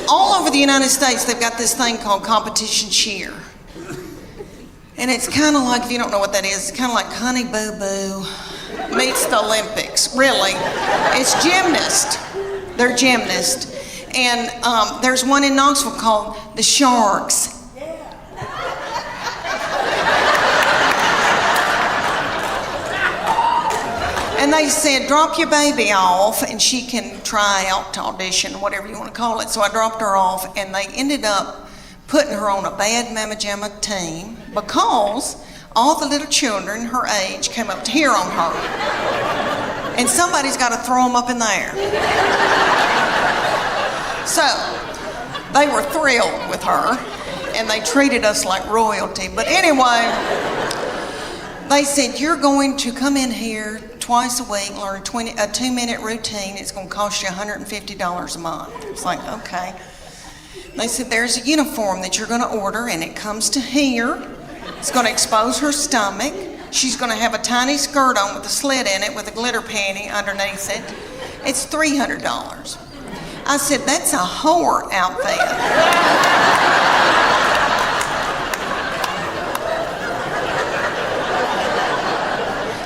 all over the United States, they've got this thing called competition cheer. And it's kind of like, if you don't know what that is, it's kind of like Honey Boo Boo meets the Olympics, really. It's gymnast. They're gymnasts. And there's one in Knoxville called the Sharks. And they said, drop your baby off and she can try out to audition, whatever you want to call it. So I dropped her off and they ended up putting her on a bad Mama Jamma team because all the little children her age came up to hear on her. And somebody's got to throw them up in the air. So they were thrilled with her and they treated us like royalty. But anyway, they said, you're going to come in here twice a week, learn a 2-minute routine. It's going to cost you $150 a month. It's like, okay. They said, there's a uniform that you're going to order, and it comes to here. It's going to expose her stomach. She's going to have a tiny skirt on with a slit in it with a glitter panty underneath it. It's $300. I said, that's a whore outfit.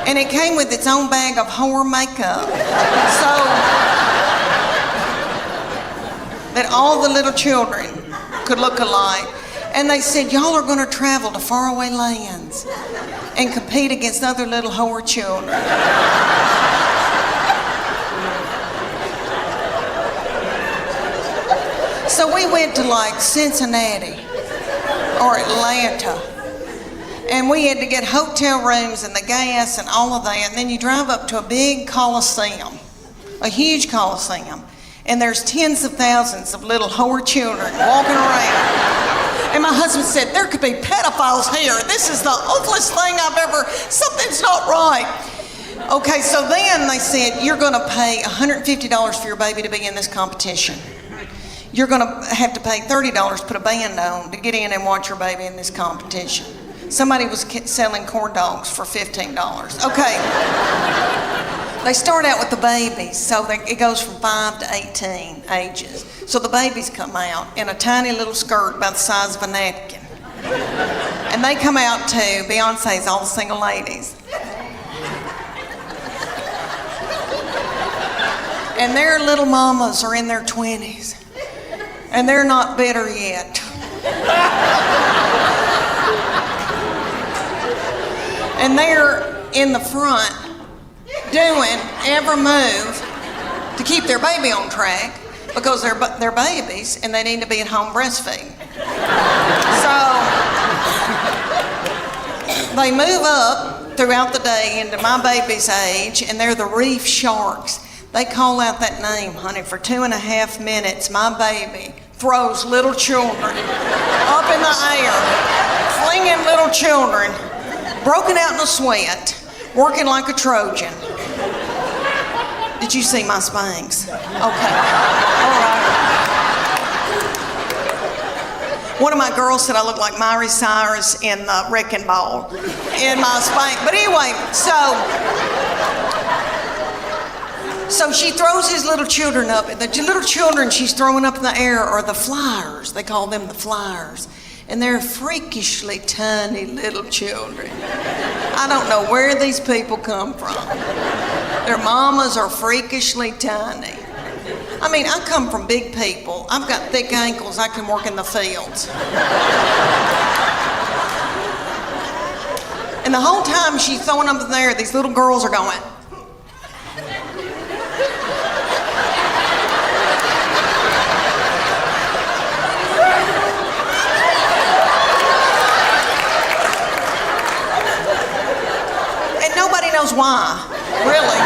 And it came with its own bag of whore makeup. So that all the little children could look alike. And they said, y'all are going to travel to faraway lands and compete against other little whore children. So we went to like Cincinnati or Atlanta. And we had to get hotel rooms and the gas and all of that. And then you drive up to a big coliseum, a huge coliseum. And there's tens of thousands of little whore children walking around. And my husband said, there could be pedophiles here. This is the ugliest thing I've ever, something's not right. Okay, so then they said, you're going to pay $150 for your baby to be in this competition. You're going to have to pay $30 to put a band on to get in and watch your baby in this competition. Somebody was selling corn dogs for $15. Okay. They start out with the babies, so it goes from 5 to 18 ages. So the babies come out in a tiny little skirt about the size of a napkin. And they come out to Beyonce's All the Single Ladies. And their little mamas are in their 20s. And they're not bitter yet. And they're in the front doing every move to keep their baby on track because they're babies and they need to be at home breastfeeding. So they move up throughout the day into my baby's age, and they're the reef sharks. They call out that name, honey, for 2.5 minutes. My baby throws little children up in the air, flinging little children, broken out in a sweat, working like a Trojan. Did you see my Spanx? Okay, all right. One of my girls said I look like Miley Cyrus in the Wrecking Ball in my Spanx. But anyway, so she throws these little children up. The little children she's throwing up in the air are the flyers. They call them the flyers. And they're freakishly tiny little children. I don't know where these people come from. Their mamas are freakishly tiny. I mean, I come from big people. I've got thick ankles. I can work in the fields. And the whole time she's throwing them in there, these little girls are going. Nobody knows why, really.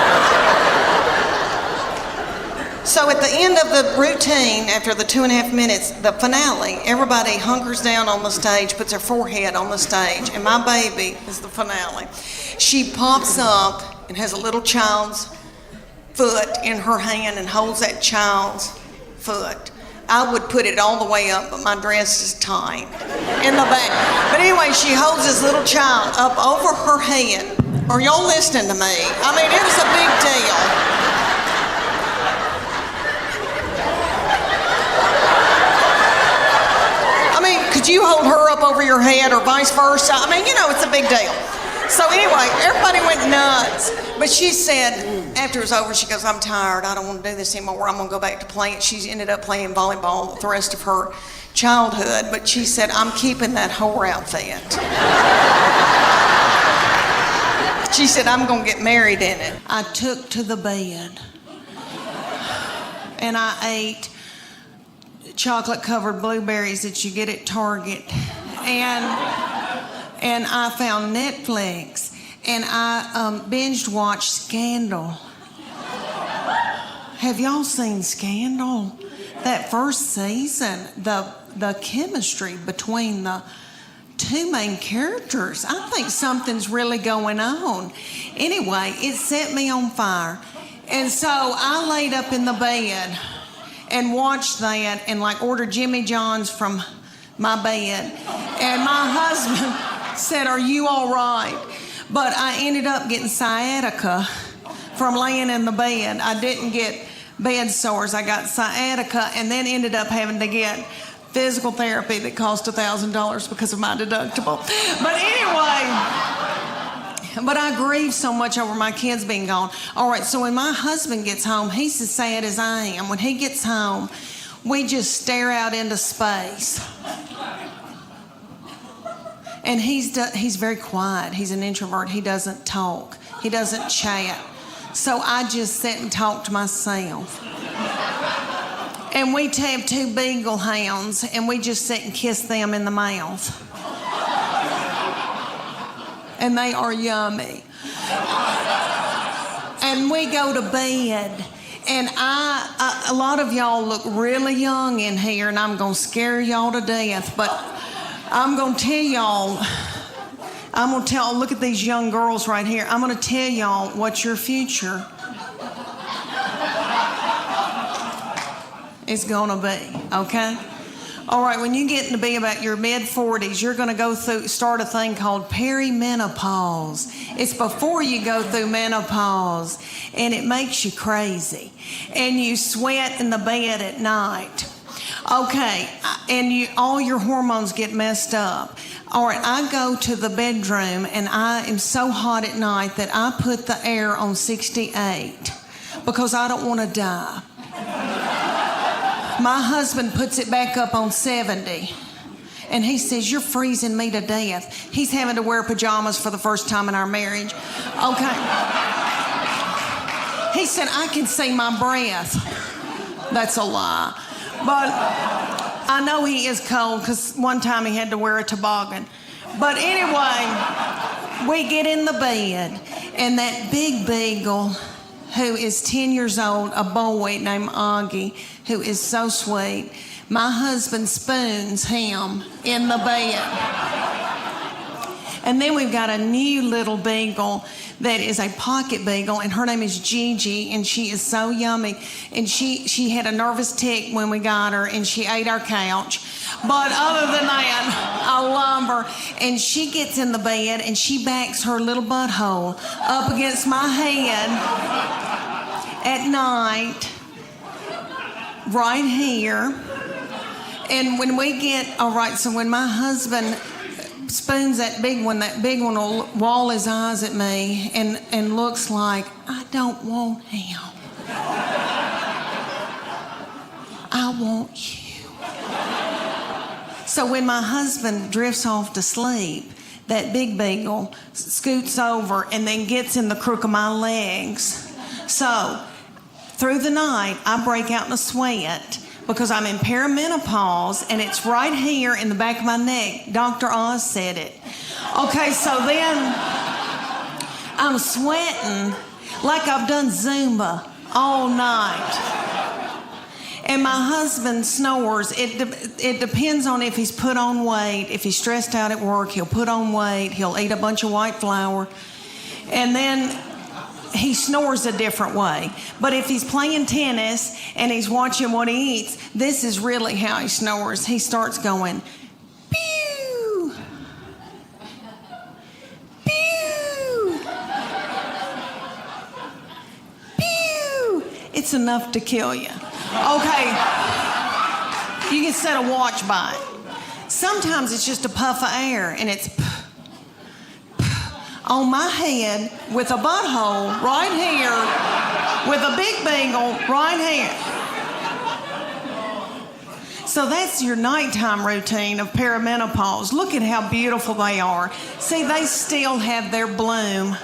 So at the end of the routine, after the 2.5 minutes, the finale, everybody hunkers down on the stage, puts their forehead on the stage, and my baby is the finale. She pops up and has a little child's foot in her hand and holds that child's foot. I would put it all the way up, but my dress is tight in the back. But anyway, she holds this little child up over her head. Are y'all listening to me? I mean, it was a big deal. Did you hold her up over your head or vice versa? I mean, it's a big deal. So anyway, everybody went nuts. But she said, after it was over, she goes, I'm tired. I don't want to do this anymore. I'm going to go back to playing. She ended up playing volleyball the rest of her childhood. But she said, I'm keeping that whore outfit. She said, I'm going to get married in it. I took to the bed. And I ate chocolate-covered blueberries that you get at Target. And I found Netflix, and I binged watched Scandal. Have y'all seen Scandal? That first season, the chemistry between the two main characters, I think something's really going on. Anyway, it set me on fire. And so I laid up in the bed and watched that and ordered Jimmy John's from my bed. And my husband said, are you all right? But I ended up getting sciatica from laying in the bed. I didn't get bed sores. I got sciatica and then ended up having to get physical therapy that cost $1,000 because of my deductible. But anyway, but I grieve so much over my kids being gone. All right, so when my husband gets home, he's as sad as I am. When he gets home, we just stare out into space. And he's very quiet. He's an introvert. He doesn't talk. He doesn't chat. So I just sit and talk to myself. And we have 2 beagle hounds, and we just sit and kiss them in the mouth. And they are yummy. And we go to bed. And a lot of y'all look really young in here, and I'm going to scare y'all to death. But I'm going to tell y'all, look at these young girls right here. I'm going to tell y'all what your future is going to be, okay? All right, when you get to be about your mid-40s, you're going to start a thing called perimenopause. It's before you go through menopause, and it makes you crazy. And you sweat in the bed at night. Okay, and all your hormones get messed up. All right, I go to the bedroom, and I am so hot at night that I put the air on 68 because I don't want to die. My husband puts it back up on 70. And he says, you're freezing me to death. He's having to wear pajamas for the first time in our marriage. Okay. He said, I can see my breath. That's a lie. But I know he is cold because one time he had to wear a toboggan. But anyway, we get in the bed, and that big beagle, who is 10 years old, a boy named Augie, who is so sweet. My husband spoons him in the bed. And then we've got a new little beagle that is a pocket beagle, and her name is Gigi, and she is so yummy. And she had a nervous tick when we got her, and she ate our couch. But other than that, I love her. And she gets in the bed, and she backs her little butthole up against my head at night, right here. And when we get, all right, so when my husband spoons that big one will wall his eyes at me and looks like, I don't want him. I want you. So when my husband drifts off to sleep, that big beagle scoots over and then gets in the crook of my legs. So through the night, I break out in a sweat because I'm in perimenopause, and it's right here in the back of my neck. Dr. Oz said it. Okay, so then I'm sweating like I've done Zumba all night. And my husband snores. It depends on if he's put on weight. If he's stressed out at work, he'll put on weight. He'll eat a bunch of white flour. And then he snores a different way. But if he's playing tennis and he's watching what he eats, this is really how he snores. He starts going, pew, pew, pew. It's enough to kill you. Okay, you can set a watch by it. Sometimes it's just a puff of air, and it's on my head with a butthole right here, with a big beagle right here. So that's your nighttime routine of perimenopause. Look at how beautiful they are. See, they still have their bloom.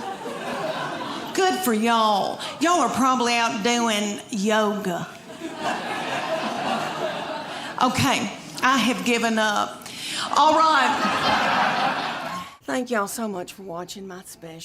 Good for y'all. Y'all are probably out doing yoga. Okay, I have given up. All right. Thank y'all so much for watching my special.